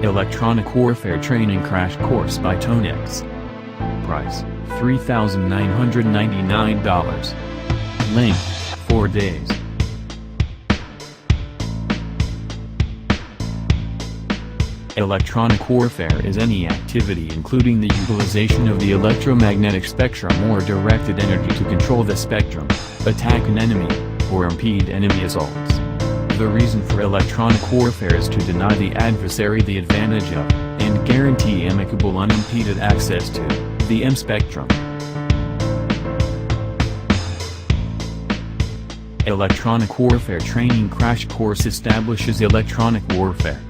Electronic Warfare Training Crash Course by Tonex. Price, $3,999. Length, 4 days. Electronic warfare is any activity including the utilization of the electromagnetic spectrum or directed energy to control the spectrum, attack an enemy, or impede enemy assaults. The reason for electronic warfare is to deny the adversary the advantage of, and guarantee amicable unimpeded access to, the M spectrum. Electronic Warfare Training Crash Course establishes electronic warfare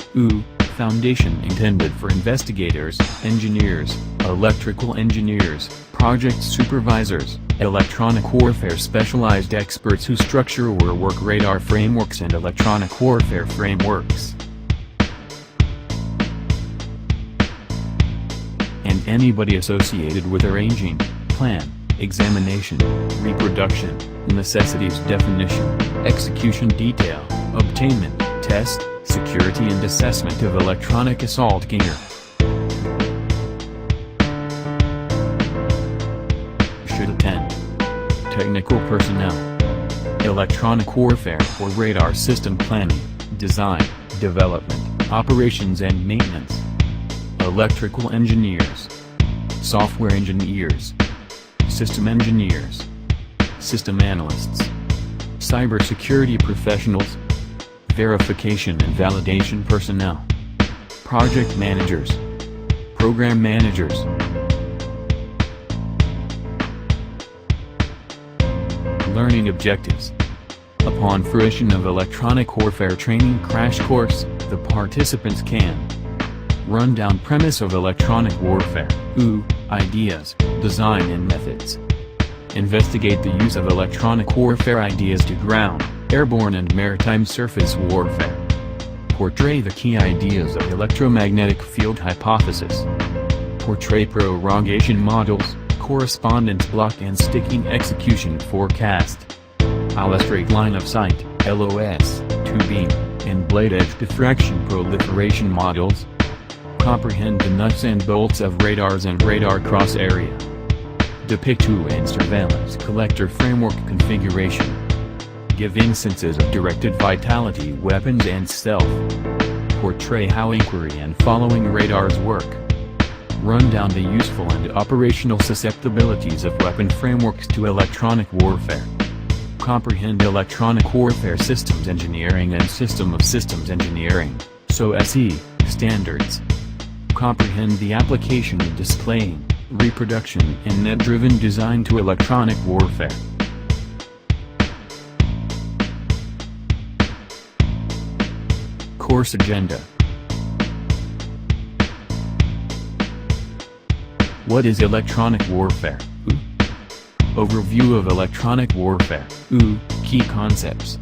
foundation intended for investigators, engineers, electrical engineers, project supervisors, electronic warfare specialized experts who structure or work radar frameworks and electronic warfare frameworks, and anybody associated with arranging, plan, examination, reproduction, necessities definition, execution detail, obtainment, test, security and assessment of electronic assault gear. Should attend. Technical personnel. Electronic warfare or radar system planning, design, development, operations and maintenance. Electrical engineers. Software engineers. System engineers. System analysts. Cybersecurity professionals. Verification and validation personnel. Project managers. Program managers. Learning objectives. Upon fruition of Electronic Warfare Training Crash Course, the participants can run down premise of electronic warfare, ideas, design and methods. Investigate the use of electronic warfare ideas to ground, airborne and maritime surface warfare. Portray the key ideas of electromagnetic field hypothesis. Portray prorogation models, correspondence block and sticking execution forecast. Illustrate line of sight, LOS, two-beam, and blade edge diffraction proliferation models. Comprehend the nuts and bolts of radars and radar cross area. Depict tool and surveillance collector framework configuration. Give instances of directed vitality weapons and stealth. Portray how inquiry and following radars work. Run down the useful and operational susceptibilities of weapon frameworks to electronic warfare. Comprehend electronic warfare systems engineering and system of systems engineering, SE, standards. Comprehend the application of displaying, reproduction and net-driven design to electronic warfare. Course agenda. What is electronic warfare? Overview of electronic warfare. Key concepts.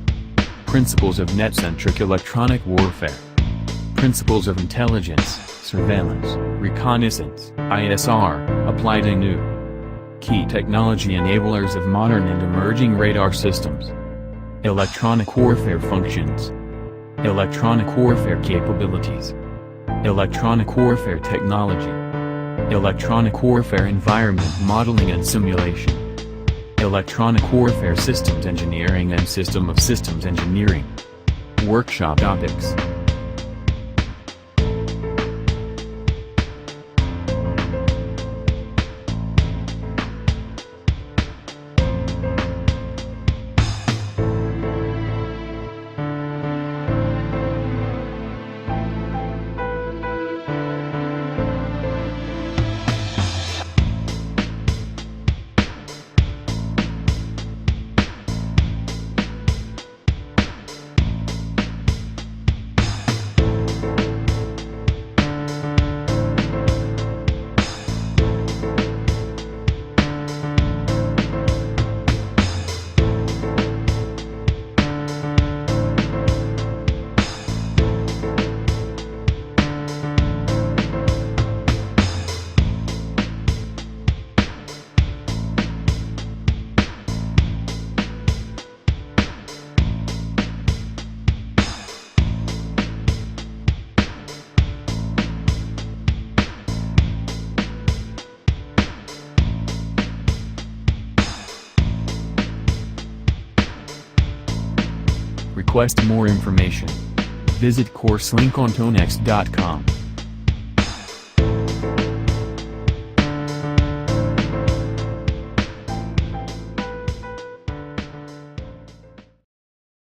Principles of net-centric electronic warfare. Principles of intelligence, surveillance, reconnaissance, ISR, applied anew. Key technology enablers of modern and emerging radar systems. Electronic warfare functions. Electronic warfare capabilities. Electronic warfare technology. Electronic warfare environment modeling and simulation. Electronic warfare systems engineering and system of systems engineering. Workshop topics. request more information. Visit course link on tonex.com.